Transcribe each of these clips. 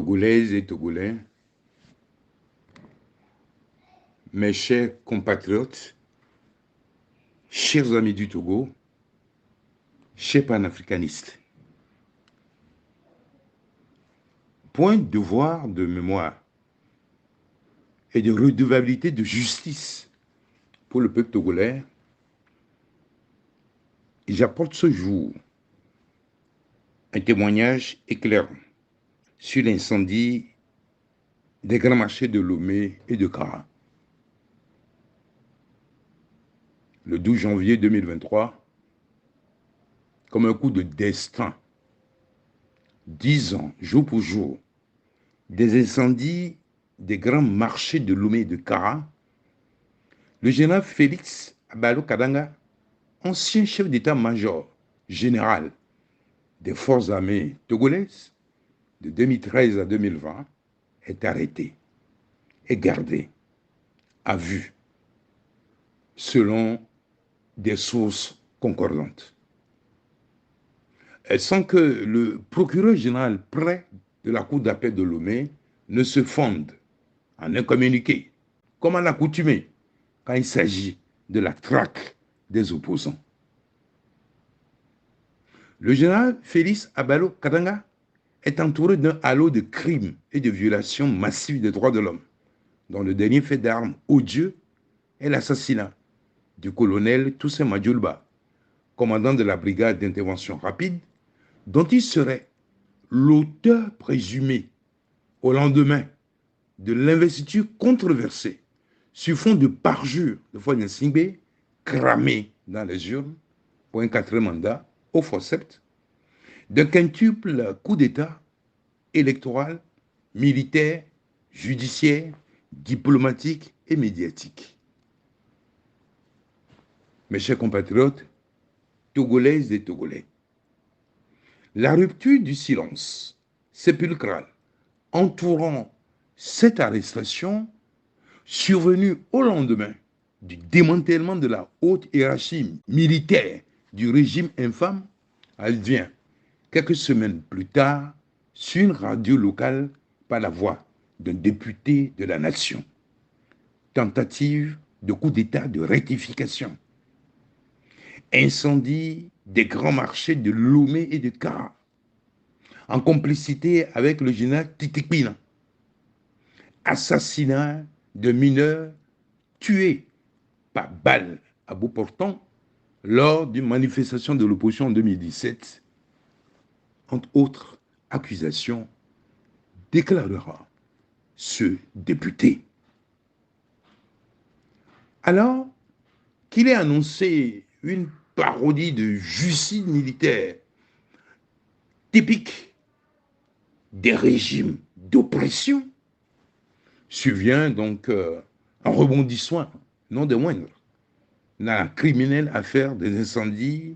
Togolaises et Togolais, mes chers compatriotes, chers amis du Togo, chers panafricanistes, point de devoir de mémoire et de redevabilité de justice pour le peuple togolais, j'apporte ce jour un témoignage éclairant sur l'incendie des grands marchés de Lomé et de Kara. Le 12 janvier 2023, comme un coup de destin, 10 ans, jour pour jour, des incendies des grands marchés de Lomé et de Kara, le général Félix Abalo Kadanga, ancien chef d'état-major général des forces armées togolaises de 2013 à 2020, est arrêté et gardé à vue selon des sources concordantes. Sans que le procureur général près de la cour d'appel de Lomé ne se fonde en un communiqué, comme à l'accoutumée, quand il s'agit de la traque des opposants. Le général Félix Abalo Kadanga est entouré d'un halo de crimes et de violations massives des droits de l'homme, dont le dernier fait d'armes odieux est l'assassinat du colonel Toussaint Madjoulba, commandant de la brigade d'intervention rapide, dont il serait l'auteur présumé au lendemain de l'investiture controversée sur fond de parjure de Foy Gnassingbé, cramé dans les urnes pour un quatrième mandat au forceps, d'un quintuple coup d'État électoral, militaire, judiciaire, diplomatique et médiatique. Mes chers compatriotes, Togolaises et Togolais, la rupture du silence sépulcral entourant cette arrestation survenue au lendemain du démantèlement de la haute hiérarchie militaire du régime infâme, elle vient quelques semaines plus tard sur une radio locale par la voix d'un député de la nation. Tentative de coup d'État de rectification. Incendie des grands marchés de Lomé et de Kara, en complicité avec le général Titikpina. Assassinat de mineurs tués par balle à bout portant lors d'une manifestation de l'opposition en 2017, entre autres accusations, déclarera ce député. Alors qu'il ait annoncé une parodie de justice militaire typique des régimes d'oppression, survient donc un rebondissement, non des moindres, dans la criminelle affaire des incendies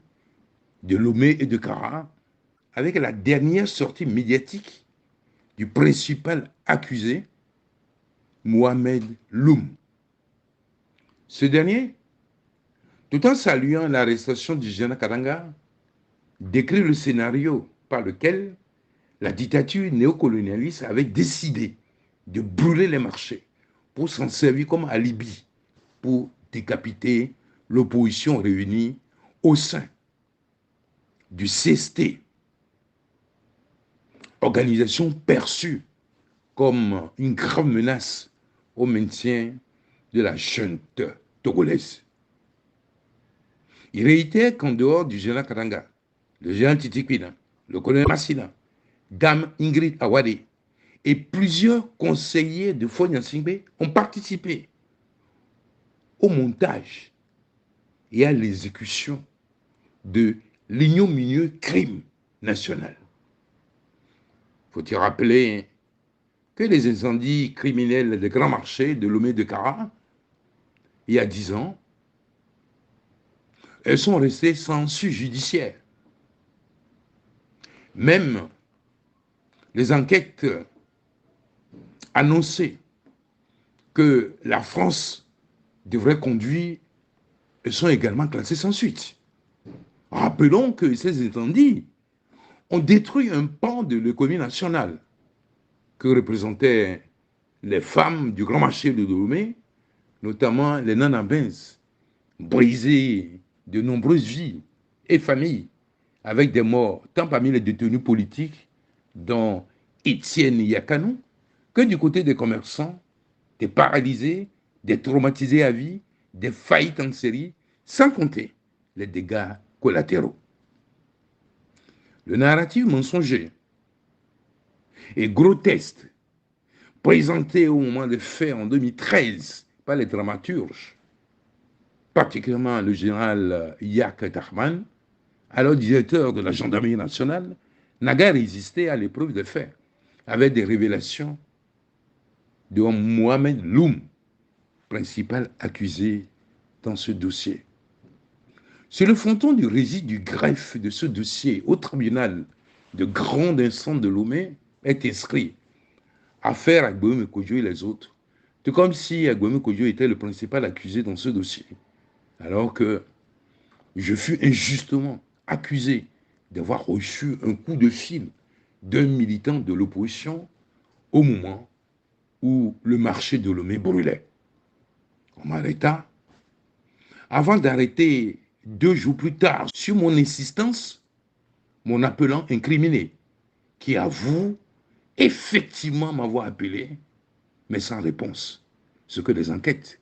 de Lomé et de Kara, avec la dernière sortie médiatique du principal accusé, Mohamed Loum. Ce dernier, tout en saluant l'arrestation du général Kadanga, décrit le scénario par lequel la dictature néocolonialiste avait décidé de brûler les marchés pour s'en servir comme alibi pour décapiter l'opposition réunie au sein du CST, organisation perçue comme une grave menace au maintien de la junte togolaise. Il réitère qu'en dehors du général Kadanga, le général Titikpina, le colonel Massina, Dame Ingrid Awade et plusieurs conseillers de Foy Gnassingbé ont participé au montage et à l'exécution de l'ignominieux crime national. Faut-il rappeler que les incendies criminels des grands marchés de Lomé de Kara, il y a 10 ans, elles sont restées sans suite judiciaire. Même les enquêtes annoncées que la France devrait conduire sont également classées sans suite. Rappelons que ces incendies ont détruit un pan de l'économie nationale. que représentaient les femmes du grand marché de Lomé, notamment les Nanabins, brisé de nombreuses vies et familles, avec des morts tant parmi les détenus politiques, dont Étienne Yakanou, que du côté des commerçants, des paralysés, des traumatisés à vie, des faillites en série, sans compter les dégâts collatéraux. Le narratif mensonger et grotesque présenté au moment des faits en 2013 par les dramaturges, particulièrement le général Yak Tahman, alors directeur de la gendarmerie nationale, n'a guère résisté à l'épreuve des faits, avec des révélations de Mohamed Loum, principal accusé dans ce dossier. Sur le fronton du récit du greffe de ce dossier au tribunal de grande instance de Lomé est inscrit affaire Agboué Kodjo et les autres, tout comme si Agboué Kodjo était le principal accusé dans ce dossier, alors que je fus injustement accusé d'avoir reçu un coup de fil d'un militant de l'opposition au moment où le marché de Lomé brûlait. On m'arrêta. Avant d'arrêter 2 jours plus tard, sur mon insistance, mon appelant incriminé, qui avoue effectivement m'avoir appelé, mais sans réponse. Ce que les enquêtes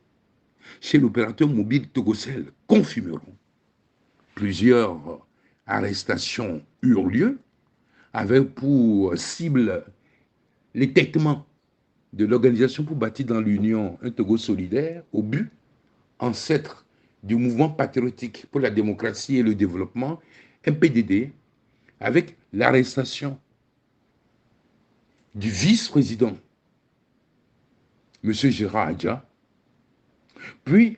chez l'opérateur mobile Togocel confirmeront. Plusieurs arrestations eurent lieu, avec pour cible l'étêtement de l'Organisation pour bâtir dans l'Union un Togo solidaire, au but, ancêtre du mouvement patriotique pour la démocratie et le développement, MPDD, avec l'arrestation du vice-président, M. Gérard Adja, puis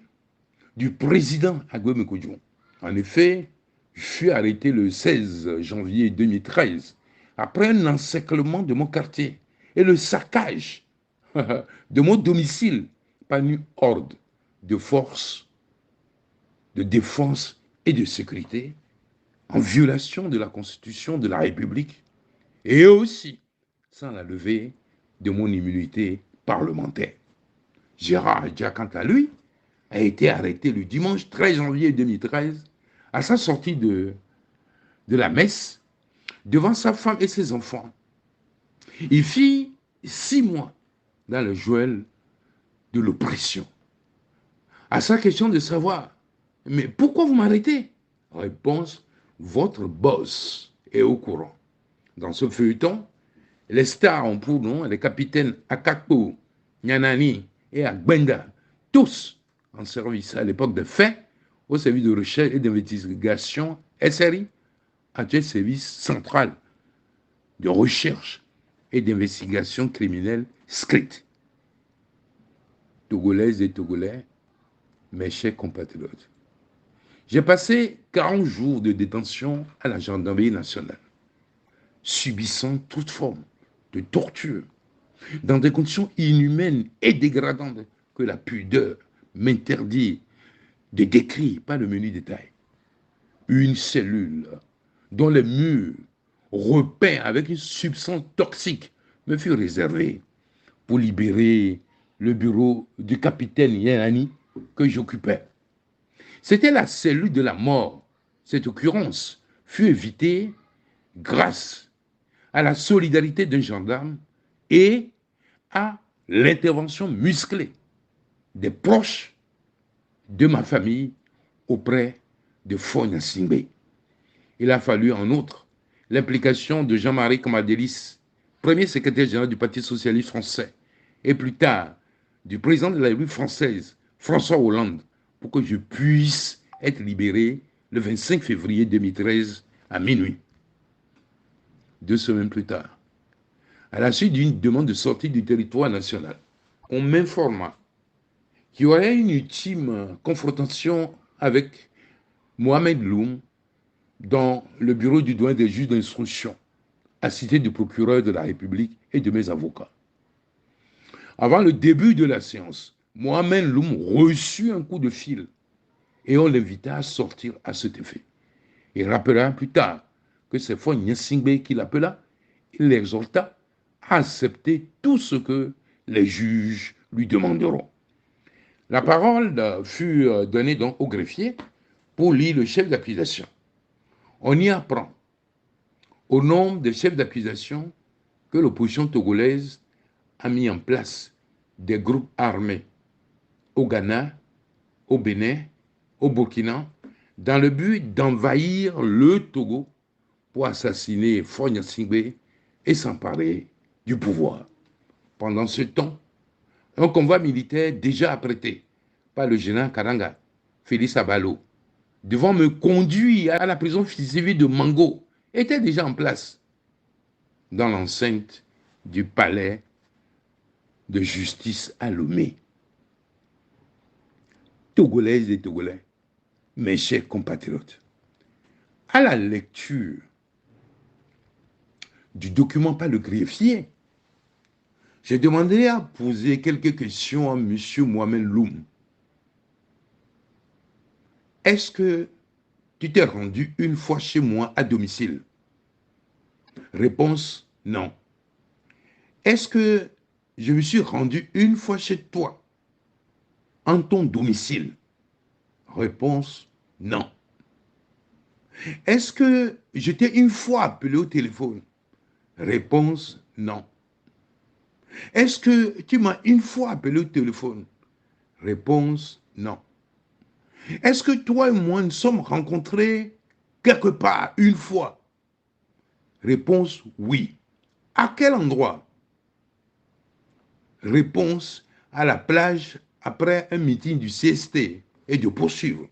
du président Agboué Kodjo. En effet, je fus arrêté le 16 janvier 2013, après un encerclement de mon quartier et le saccage de mon domicile par une horde de forces de défense et de sécurité en violation de la Constitution de la République et aussi sans la levée de mon immunité parlementaire. Gérard Adja, quant à lui, a été arrêté le dimanche 13 janvier 2013 à sa sortie de la messe devant sa femme et ses enfants. Il fit 6 mois dans le geôle de l'oppression. À sa question de savoir, mais pourquoi vous m'arrêtez? Réponse, votre boss est au courant. Dans ce feuilleton, les stars ont pour nom les capitaines Akakpo, Nyanani et Agbenda, tous en service à l'époque des faits, au service de recherche et d'investigation SRI, actuel service central de recherche et d'investigation criminelle SCRIT. Togolaises et Togolais, mes chers compatriotes, j'ai passé 40 jours de détention à la gendarmerie nationale, subissant toute forme de torture, dans des conditions inhumaines et dégradantes que la pudeur m'interdit de décrire par le menu détail. Une cellule dont les murs repeints avec une substance toxique me fut réservée pour libérer le bureau du capitaine Yanani que j'occupais. C'était la cellule de la mort. Cette occurrence fut évitée grâce à la solidarité d'un gendarme et à l'intervention musclée des proches de ma famille auprès de Fonia Singbe. Il a fallu en outre l'implication de Jean-Marie Comadélis, premier secrétaire général du Parti socialiste français, et plus tard du président de la République française, François Hollande, pour que je puisse être libéré le 25 février 2013 à minuit. 2 semaines plus tard, à la suite d'une demande de sortie du territoire national, on m'informa qu'il y aurait une ultime confrontation avec Mohamed Loum dans le bureau du doyen des juges d'instruction, assisté du procureur de la République et de mes avocats. Avant le début de la séance, Mohamed Loum reçut un coup de fil et on l'invita à sortir à cet effet. Il rappela plus tard que c'est Fonia Singbe qui l'appela, il l'exhorta à accepter tout ce que les juges lui demanderont. La parole fut donnée donc au greffier pour lire le chef d'accusation. On y apprend au nombre de chefs d'accusation que l'opposition togolaise a mis en place des groupes armés au Ghana, au Bénin, au Burkina, dans le but d'envahir le Togo pour assassiner Faure Gnassingbé et s'emparer du pouvoir. Pendant ce temps, un convoi militaire déjà apprêté par le général Karanga, Félix Abalo, devant me conduire à la prison civile de Mango, était déjà en place dans l'enceinte du palais de justice à Lomé. Togolaises et Togolais, mes chers compatriotes, à la lecture du document par le greffier, j'ai demandé à poser quelques questions à M. Mohamed Loum. Est-ce que tu t'es rendu une fois chez moi à domicile? Réponse, non. Est-ce que je me suis rendu une fois chez toi, en ton domicile? Réponse, non. Est-ce que je t'ai une fois appelé au téléphone? Réponse, non. Est-ce que tu m'as une fois appelé au téléphone? Réponse, non. Est-ce que toi et moi nous sommes rencontrés quelque part une fois? Réponse, oui. À quel endroit? Réponse, à la plage après un meeting du CST et de poursuivre.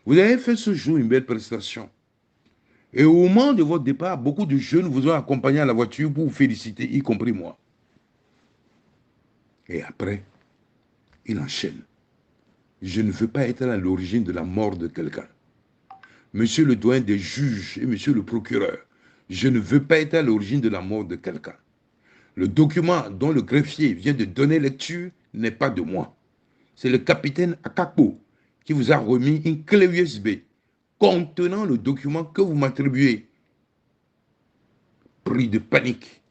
Vous avez fait ce jour une belle prestation. Et au moment de votre départ, beaucoup de jeunes vous ont accompagné à la voiture pour vous féliciter, y compris moi. Et après, il enchaîne. Je ne veux pas être à l'origine de la mort de quelqu'un. Monsieur le doyen des juges et monsieur le procureur, je ne veux pas être à l'origine de la mort de quelqu'un. Le document dont le greffier vient de donner lecture n'est pas de moi. C'est le capitaine Akakpo qui vous a remis une clé USB contenant le document que vous m'attribuez. Pris de panique,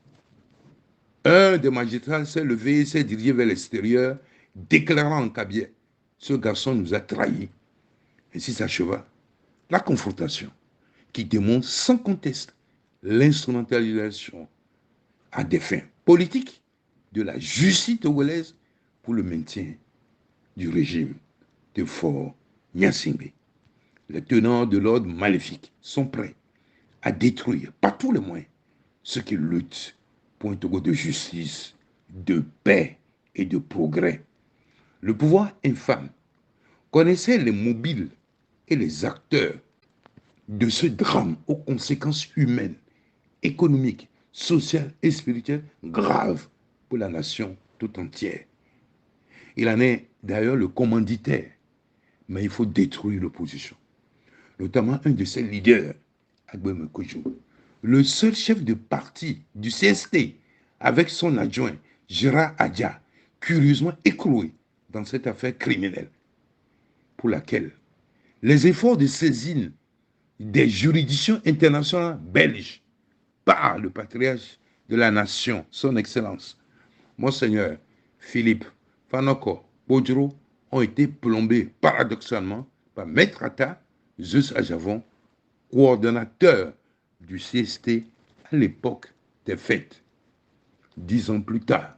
un des magistrats s'est levé et s'est dirigé vers l'extérieur, déclarant en cabinet, ce garçon nous a trahis. Ainsi s'acheva la confrontation qui démontre sans conteste l'instrumentalisation à des fins politiques de la justice togolaise pour le maintien du régime de Faure Gnassingbé. Les tenants de l'ordre maléfique sont prêts à détruire par tous les moyens ceux qui luttent pour un Togo de justice, de paix et de progrès. Le pouvoir infâme connaissait les mobiles et les acteurs de ce drame aux conséquences humaines, économiques, sociales et spirituelles graves pour la nation tout entière. Il en est d'ailleurs le commanditaire, mais il faut détruire l'opposition, notamment un de ses leaders, Agbem Kojo, le seul chef de parti du CST, avec son adjoint, Gérard Adja, curieusement écroué dans cette affaire criminelle, pour laquelle les efforts de saisine des juridictions internationales belges par le patriarche de la nation, son Excellence, Monseigneur Philippe Fanoko Bodjro, ont été plombés paradoxalement par Maître Atta, Zeus Ajavon, coordonnateur du CST à l'époque des fêtes. 10 ans plus tard,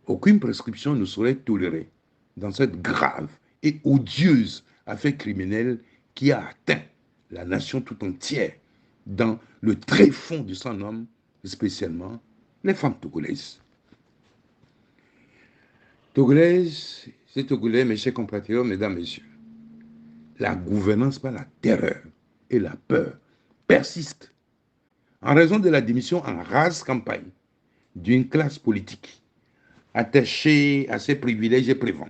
aucune prescription ne serait tolérée dans cette grave et odieuse affaire criminelle qui a atteint la nation tout entière dans le tréfonds de son homme, spécialement les femmes togolaises. Togolaises et Togolais, mes chers compatriotes, mesdames, messieurs, la gouvernance par la terreur et la peur persiste en raison de la démission en rase campagne d'une classe politique attachée à ses privilèges et prévents,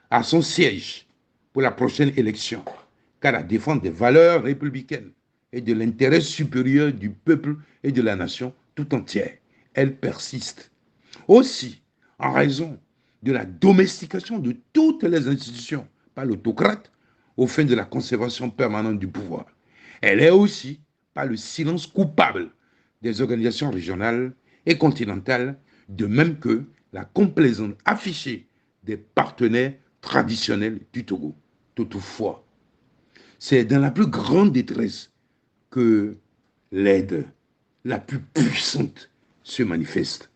à son siège pour la prochaine élection, car la défense des valeurs républicaines et de l'intérêt supérieur du peuple et de la nation tout entière, elle persiste. Aussi, en raison de la domestication de toutes les institutions par l'autocrate aux fins de la conservation permanente du pouvoir. Elle est aussi par le silence coupable des organisations régionales et continentales, de même que la complaisance affichée des partenaires traditionnels du Togo. Toutefois, c'est dans la plus grande détresse que l'aide la plus puissante se manifeste.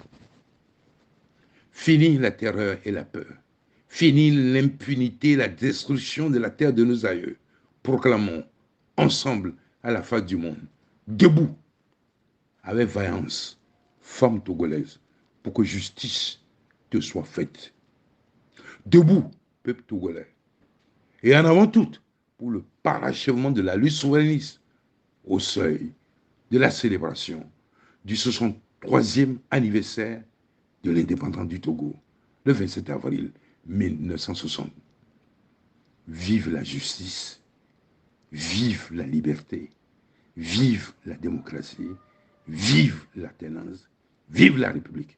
Fini la terreur et la peur. Fini l'impunité, la destruction de la terre de nos aïeux. Proclamons ensemble à la face du monde, debout, avec vaillance, femme togolaise, pour que justice te soit faite. Debout, peuple togolais. Et en avant tout, pour le parachèvement de la lutte souverainiste, au seuil de la célébration du 63e anniversaire de l'indépendance du Togo, le 27 avril 1960. Vive la justice, vive la liberté, vive la démocratie, vive l'alternance, vive la République.